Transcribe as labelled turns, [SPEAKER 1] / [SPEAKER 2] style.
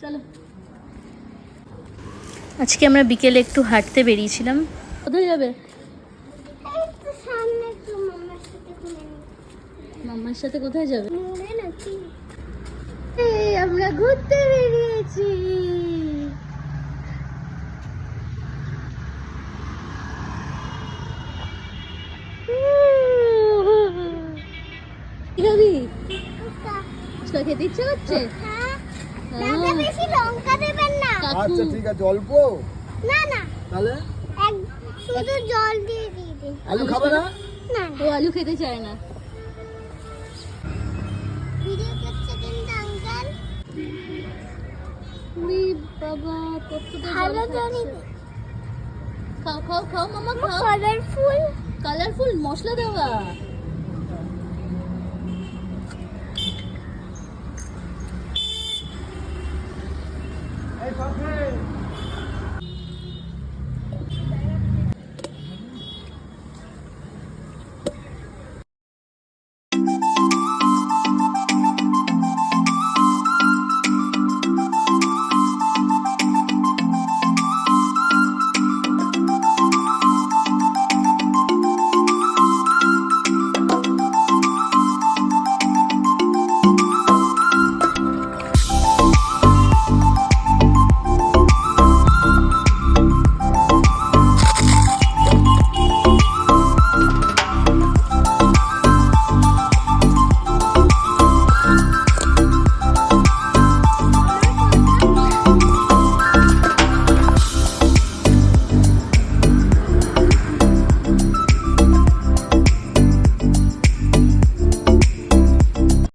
[SPEAKER 1] চলো। আজকে আমরা বিকেলে একটু হাঁটতে বেরিয়েছিলাম। কোথায় যাবে? মাম্মার সাথে কোথায় যাবে? আমরা ঘুরতে বেরিয়েছি। কি খাবি? ফুচকা খেতে ইচ্ছে করছে?
[SPEAKER 2] দাদা বেশি লঙ্কা দেবেন না।
[SPEAKER 3] আচ্ছা ঠিক আছে, অল্প
[SPEAKER 2] না না,
[SPEAKER 3] তাহলে
[SPEAKER 2] শুধু জল দিয়ে দিন।
[SPEAKER 3] আলু খাবে না?
[SPEAKER 2] না
[SPEAKER 1] ও আলু খেতে চায় না।
[SPEAKER 2] ভিডিও করছে কিন্তু আঙ্কেল।
[SPEAKER 1] উরি বাবা, কতটা
[SPEAKER 2] ভালো
[SPEAKER 1] জল
[SPEAKER 2] জানি।
[SPEAKER 1] খাচ্ছে। খাও খাও খাও মামা খাও।
[SPEAKER 2] কালারফুল।
[SPEAKER 1] কালারফুল মশলা দেওয়া।
[SPEAKER 3] এই পাপে